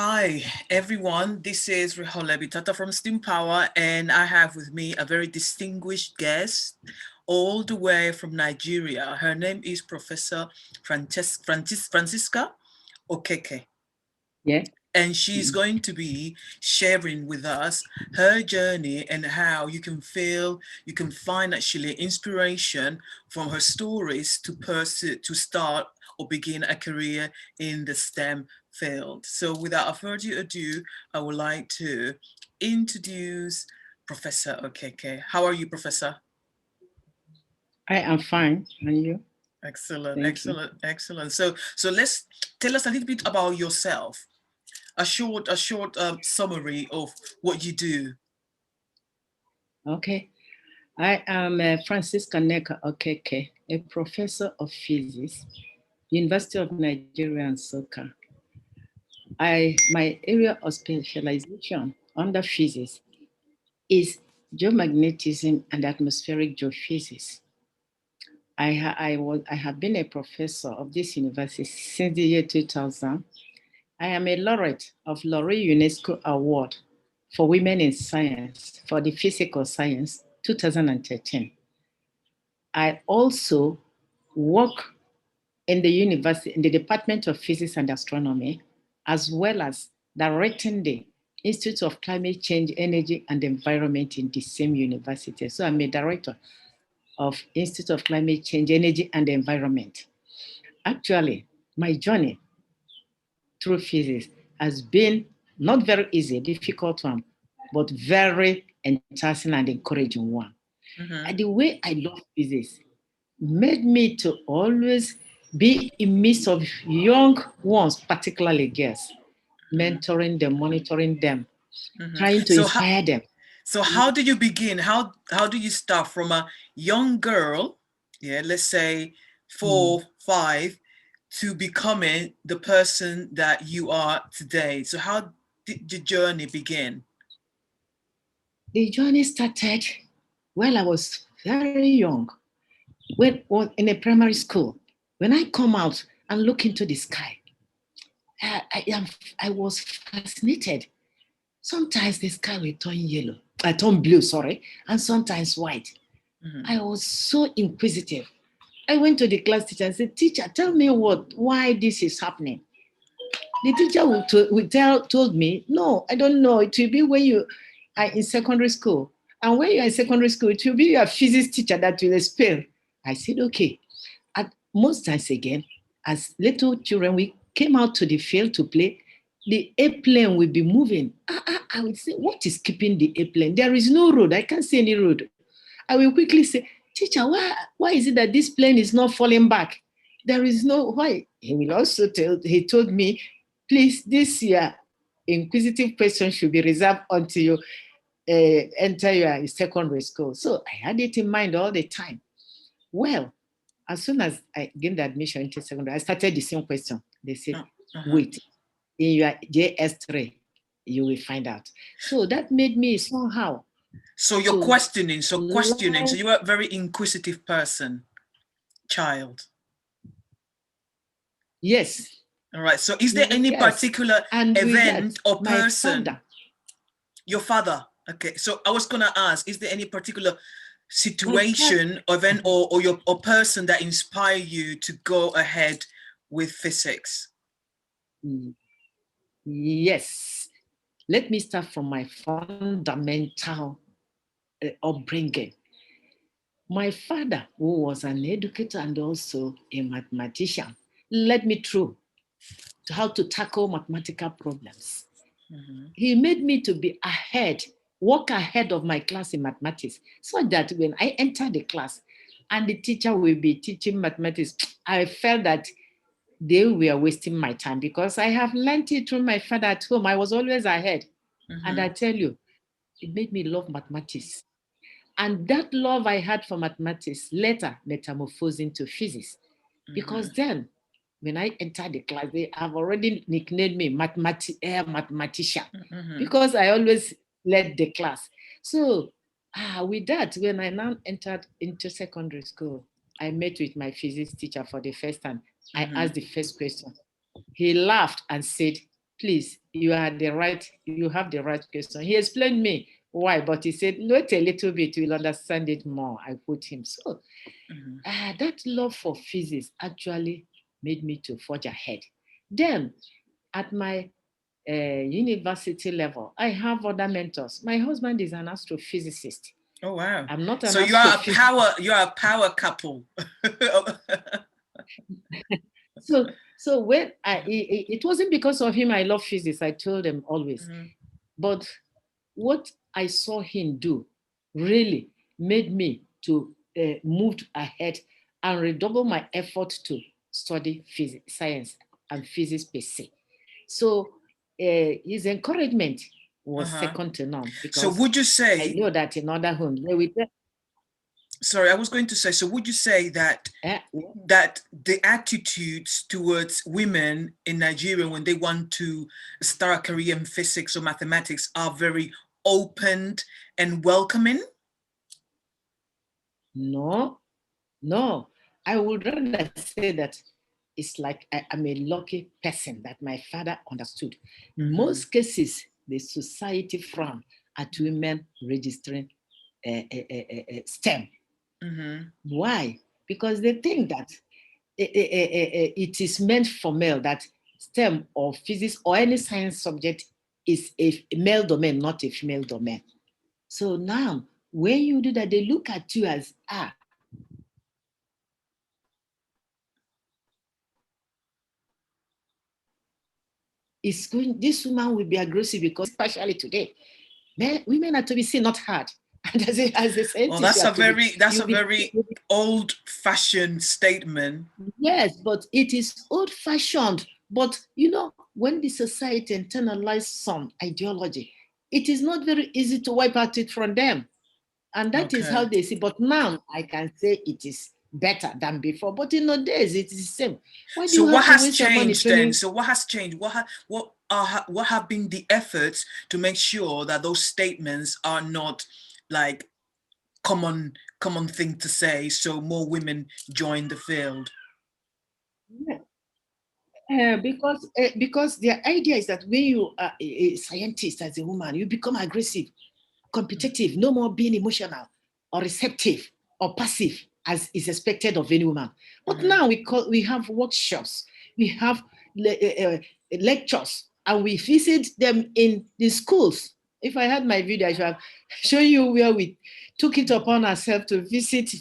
Hi, everyone. This is Reholebi Tata from Steam Power, and I have with me a very distinguished guest all the way from Nigeria. Her name is Professor Francisca Okeke. Yeah. And she's going to be sharing with us her journey and how you can find actually inspiration from her stories to pursue, to start or begin a career in the STEM field. So without further ado, I would like to introduce Professor Okeke. How are you, Professor? I am fine. And you? Excellent, excellent. So let's tell us a little bit about yourself. A short summary of what you do. Okay. I am Francisca Okeke, a professor of physics, University of Nigeria and Soka. My area of specialization under physics is geomagnetism and atmospheric geophysics. I have been a professor of this university since the year 2000. I am a laureate of Laureate UNESCO Award for Women in Science for the Physical Science 2013. I also work in the university, in the Department of Physics and Astronomy, as well as directing the Institute of Climate Change, Energy and Environment in the same university. So I'm a director of Institute of Climate Change, Energy and Environment. Actually, my journey through physics has been not very easy, difficult one, but very enticing and encouraging one. And the way I love physics made me to always be in midst of young ones, particularly girls, mentoring them, monitoring them, trying to inspire them. So how do you begin? How do you start from a young girl, let's say 4, 5, to becoming the person that you are today? So how did the journey begin? The journey started while I was very young, when in a primary school. When I come out and look into the sky, I was fascinated. Sometimes the sky will turn blue, and sometimes white. I was so inquisitive. I went to the class teacher and said, "Teacher, tell me why this is happening." The teacher told me, "No, I don't know. It will be when you are in secondary school. And when you are in secondary school, it will be your physics teacher that will explain." I said, "Okay." At most times again, as little children, we came out to the field to play. The airplane will be moving. I would say, "What is keeping the airplane? There is no road. I can't see any road." I will quickly say, "Teacher, why is it that this plane is not falling back? There is no why." He will also he told me, "Please, this year, inquisitive questions should be reserved until you enter your secondary school." So I had it in mind all the time. Well, as soon as I gained admission into secondary, I started the same question. They said, "Wait, in your JS3, you will find out." So that made me somehow. So you're questioning. So you are a very inquisitive person, child. Yes. All right. So is there any particular event or person? Father. Your father. Okay. So I was going to ask, is there any particular situation, event, or person that inspired you to go ahead with physics? Yes. Let me start from my fundamental upbringing. My father, who was an educator and also a mathematician, led me through to how to tackle mathematical problems. He made me to be walk ahead of my class in mathematics, so that when I enter the class and the teacher will be teaching mathematics, I felt that they were wasting my time, because I have learned it through my father at home. I was always ahead. And I tell you, it made me love mathematics. And that love I had for mathematics later metamorphosed into physics. Because then, when I entered the class, they have already nicknamed me mathematician, because I always led the class. So with that, when I now entered into secondary school, I met with my physics teacher for the first time. I asked the first question. He laughed and said, please, you have the right question. He explained me why, but he said, wait a little bit, you'll understand it more. I put him. So that love for physics actually made me to forge ahead. Then at my university level, I have other mentors. My husband is an astrophysicist. Oh wow! I'm not an so you are a power couple. So when it wasn't because of him I love physics. I told them always, but what I saw him do really made me to move ahead and redouble my effort to study physics, science and physics per se. So his encouragement was second to none. Because so would you say, I know that in other homes, they will sorry, I was going to say, so would you say that that the attitudes towards women in Nigeria when they want to start a career in physics or mathematics are very open and welcoming? No. I would rather say that it's like I'm a lucky person that my father understood. Most cases, the society frown at women registering STEM. Why? Because they think that it is meant for male, that STEM or physics or any science subject is a male domain, not a female domain. So now, when you do that, they look at you as, this woman will be aggressive because, especially today, women are to be seen, not heard. And as a scientist, well, that's a very old-fashioned statement. Yes, but it is old-fashioned. But when the society internalizes some ideology, it is not very easy to wipe out it from them. And that is how they see. But now I can say it is better than before. But in those days, it is the same. So what has changed then? So what has changed? What have been the efforts to make sure that those statements are not like common thing to say, so more women join the field? Because the idea is that when you are a scientist as a woman, you become aggressive, competitive, no more being emotional or receptive or passive as is expected of any woman. But now we have workshops, we have lectures, and we visit them in the schools. If I had my video, I should have shown you where we took it upon ourselves to visit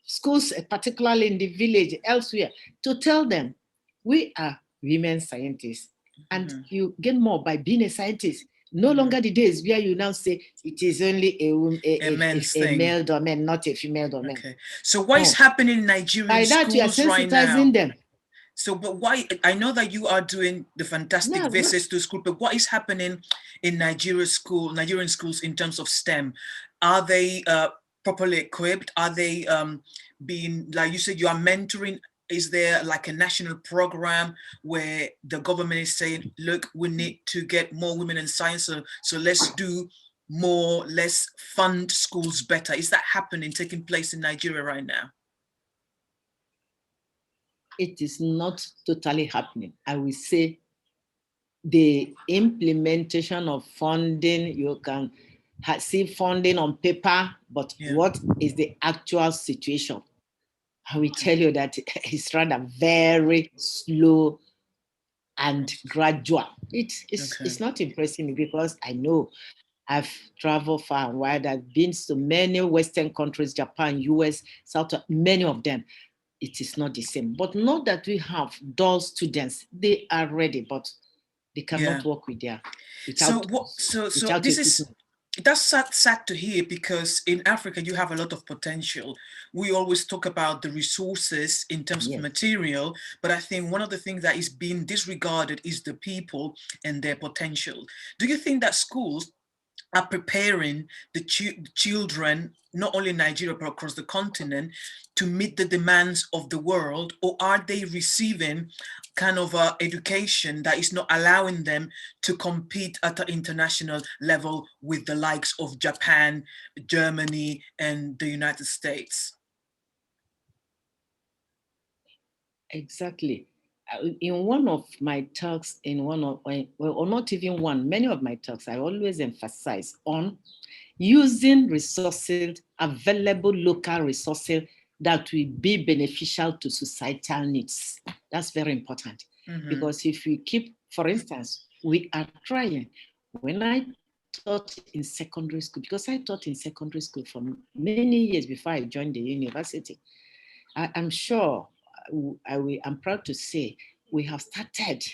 schools, particularly in the village, elsewhere, to tell them we are women scientists, and you get more by being a scientist. No longer the days where you now say it is only a male domain, not a female domain. Okay. So what is happening in Nigerian schools you are sensitizing right now? Them. So, but why? I know that you are doing the fantastic visits to school, but what is happening in Nigerian schools in terms of STEM? Are they properly equipped? Are they being, like you said, you are mentoring? Is there like a national program where the government is saying, look, we need to get more women in science, so let's do more, let's fund schools better? Is that happening, taking place in Nigeria right now? It is not totally happening. I will say the implementation of funding, you can see funding on paper, but what is the actual situation? I will tell you that it's rather very slow and gradual. It's not impressing me because I know I've traveled far and wide. I've been to many Western countries, Japan, US, South, many of them. It is not the same. But not that we have dull students. They are ready, but they cannot work with their that's sad to hear, because in Africa you have a lot of potential. We always talk about the resources in terms of material, but I think one of the things that is being disregarded is the people and their potential. Do you think that schools are preparing the children, not only in Nigeria but across the continent, to meet the demands of the world, or are they receiving kind of education that is not allowing them to compete at an international level with the likes of Japan, Germany, and the United States? Exactly. in one of my talks, or not even one, many of my talks, I always emphasize on using resources, available local resources that will be beneficial to societal needs. That's very important. Because if we keep, for instance, we are trying, when I taught in secondary school, because I taught in secondary school for many years before I joined the university, I'm sure, I'm proud to say, we have started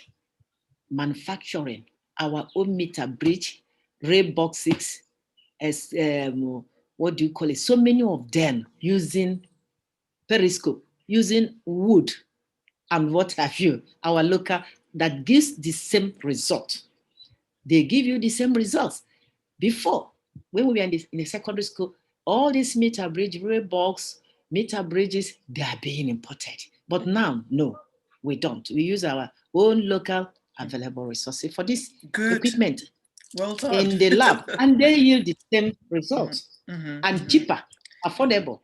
manufacturing our own meter bridge, ray boxes, as what do you call it? So many of them using periscope, using wood and what have you, our local, that gives the same result. They give you the same results. Before, when we were in the secondary school, all these meter bridge, ray box, meter bridges, they are being imported. But now, no, we don't. We use our own local available resources for this equipment. Well done. In the lab, and they yield the same results and cheaper, affordable.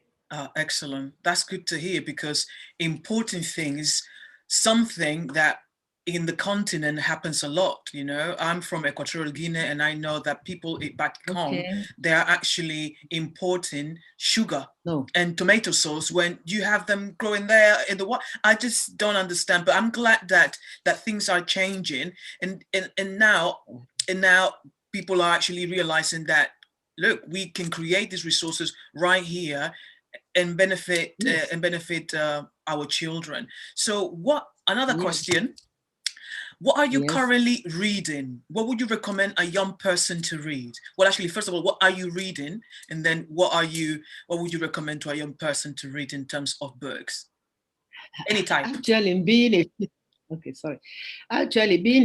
Excellent. That's good to hear, because important things, something that in the continent happens a lot. You know, I'm from Equatorial Guinea, and I know that people back home, they are actually importing sugar and tomato sauce when you have them growing there in the what. I just don't understand. But I'm glad that things are changing, and now people are actually realizing that, look, we can create these resources right here and benefit our children. So another question, what are you currently reading? What would you recommend a young person to read? Well, actually, first of all, what are you reading? And then what would you recommend to a young person to read in terms of books? Any type. Actually, being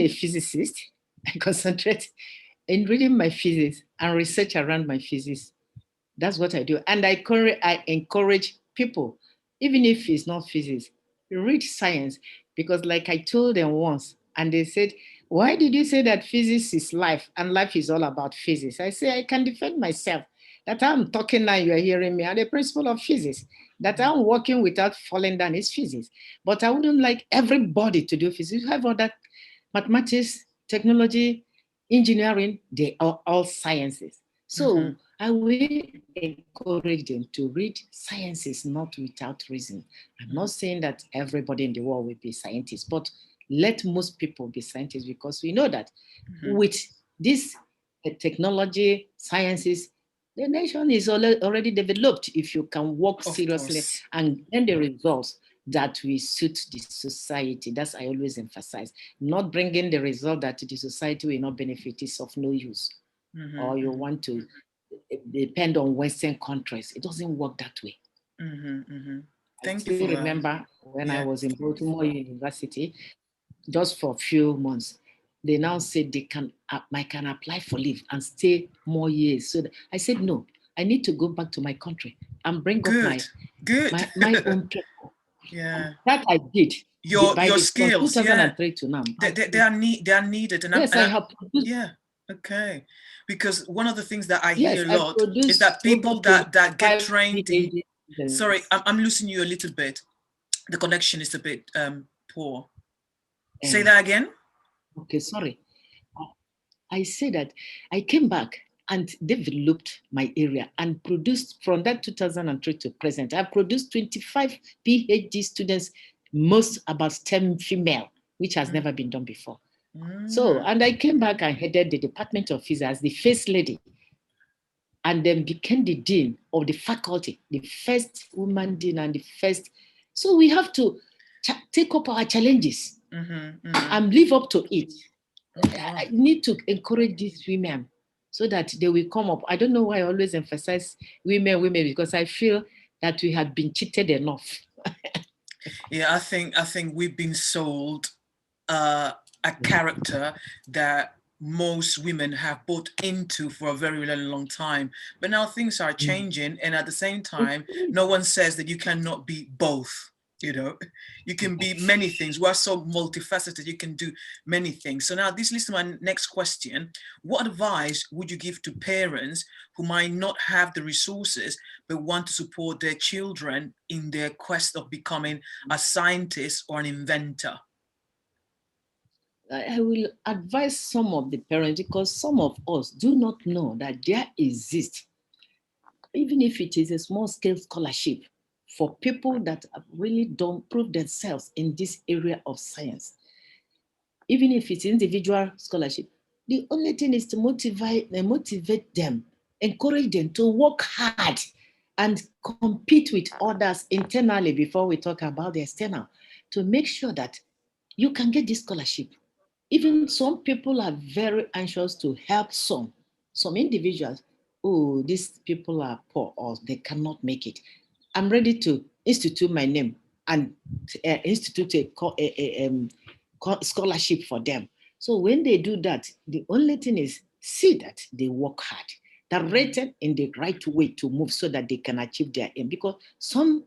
a physicist, I concentrate in reading my physics and research around my physics. That's what I do. And I encourage people, even if it's not physics, read science. Because like I told them once, and they said, why did you say that physics is life and life is all about physics? I say, I can defend myself. That I'm talking now, you're hearing me, and the principle of physics. That I'm working without falling down is physics. But I wouldn't like everybody to do physics. You have other mathematics, technology, engineering, they are all sciences. So I will encourage them to read sciences, not without reason. I'm not saying that everybody in the world will be scientists, but let most people be scientists, because we know that with this technology, sciences, the nation is already developed if you can work seriously and get the results that will suit the society. That's I always emphasize. Not bringing the result that the society will not benefit is of no use. Or you want to depend on Western countries. It doesn't work that way. Thank you for that. Remember when I was in Baltimore University, just for a few months, they now said I can apply for leave and stay more years. So I said, no, I need to go back to my country and bring up my own people. Yeah. That I did. Your skills, from 2003 to now. They are needed. And yes, I have produced. Yeah. Okay. Because one of the things that I hear a lot is that people that get trained in, sorry, I'm losing you a little bit. The connection is a bit poor. Say that again. Okay, sorry. I say that I came back and developed my area and produced from that 2003 to present. I produced 25 PhD students, most about STEM female, which has never been done before. So, and I came back and headed the Department of Physics as the first lady, and then became the dean of the faculty, the first woman dean and the first. So we have to take up our challenges and live up to it. I need to encourage these women so that they will come up. I don't know why I always emphasize women, because I feel that we have been cheated enough. Yeah, I think we've been sold a character that most women have bought into for a very, very long time. But now things are changing, and at the same time, no one says that you cannot be both. You know, you can be many things. We're so multifaceted, you can do many things. So now this leads to my next question. What advice would you give to parents who might not have the resources but want to support their children in their quest of becoming a scientist or an inventor? I will advise some of the parents, because some of us do not know that there exists, even if it is a small scale scholarship, for people that have really don't prove themselves in this area of science. Even if it's individual scholarship, the only thing is to motivate them, encourage them to work hard and compete with others internally before we talk about the external, to make sure that you can get this scholarship. Even some people are very anxious to help some individuals. Oh, these people are poor or they cannot make it. I'm ready to institute my name and institute a scholarship for them. So when they do that, the only thing is see that they work hard, directed in the right way to move so that they can achieve their aim. Because some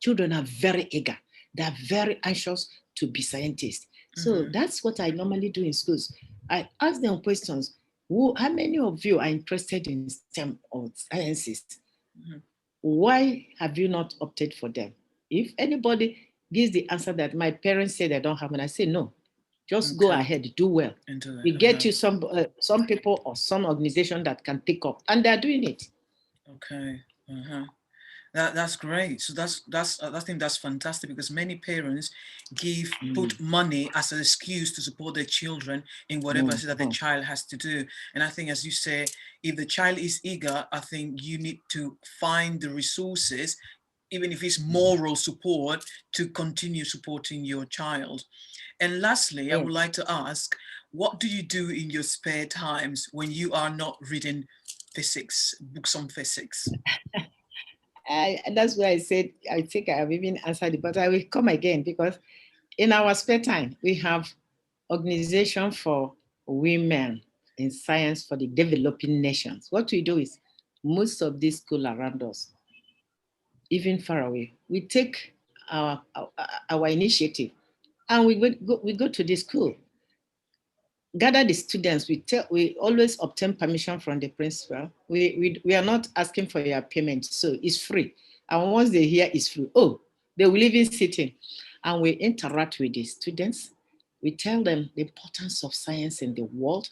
children are very eager, they are very anxious to be scientists. So that's what I normally do in schools. I ask them questions. How many of you are interested in STEM or sciences? Why have you not opted for them? If anybody gives the answer that my parents say they don't have, and I say no, just go ahead, do well. We get you some people or some organization that can pick up, and they're doing it. Okay. That's great. So I think that's fantastic, because many parents put money as an excuse to support their children in whatever that the child has to do. And I think, as you say, if the child is eager, I think you need to find the resources, even if it's moral support, to continue supporting your child. And lastly, I would like to ask, what do you do in your spare times when you are not reading physics, books on physics? That's why I said, I think I have even answered it, but I will come again, because in our spare time, we have Organization for Women in Science for the Developing Nations. What we do is, most of these schools around us, even far away, we take our initiative and we go to the school, gather the students. We always obtain permission from the principal. We are not asking for your payment, so it's free. And once they hear it's free, they will even sit in, and we interact with the students. We tell them the importance of science in the world,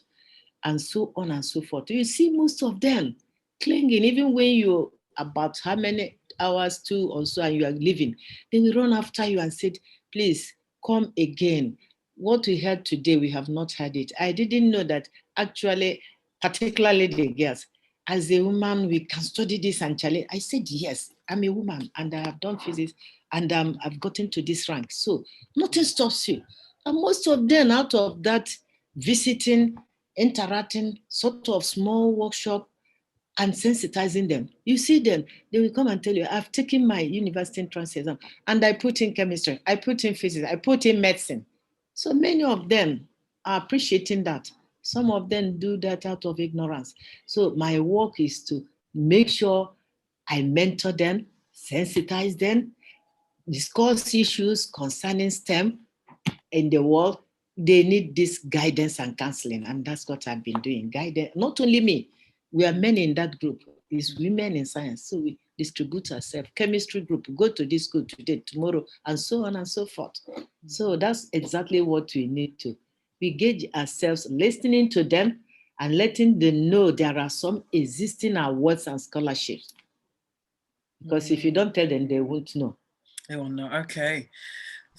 and so on and so forth. You see most of them clinging, even when you're about how many hours, 2 or so, and you are leaving, they will run after you and say, please come again. What we heard today, we have not heard it. I didn't know that actually, particularly the girls, as a woman, we can study this and challenge. I said, yes, I'm a woman and I have done physics and I've gotten to this rank. So nothing stops you. And most of them, out of that visiting, interacting, sort of small workshop and sensitizing them, you see them, they will come and tell you, I've taken my university entrance exam and I put in chemistry, I put in physics, I put in medicine. So many of them are appreciating that. Some of them do that out of ignorance. So my work is to make sure I mentor them, sensitize them, discuss issues concerning STEM in the world. They need this guidance and counseling, and that's what I've been doing. Guidance, not only me, we are many in that group. It's women in science, so we distribute ourselves. Chemistry group, go to this school today, tomorrow, and so on and so forth. So that's exactly what we need to. We gauge ourselves, listening to them, and letting them know there are some existing awards and scholarships. Because if you don't tell them, they won't know. They won't know. Okay.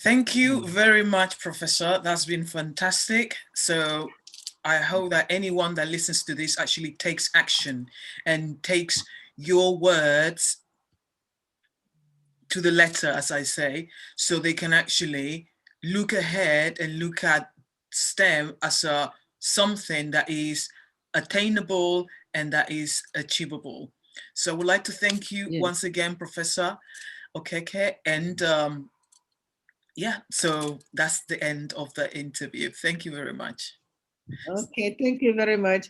Thank you very much, Professor. That's been fantastic. So I hope that anyone that listens to this actually takes action and takes your words to the letter, as I say, so they can actually look ahead and look at STEM as something that is attainable and that is achievable. So I would like to thank you once again, Professor Okeke, and yeah, so that's the end of the interview. Thank you very much. Okay, thank you very much.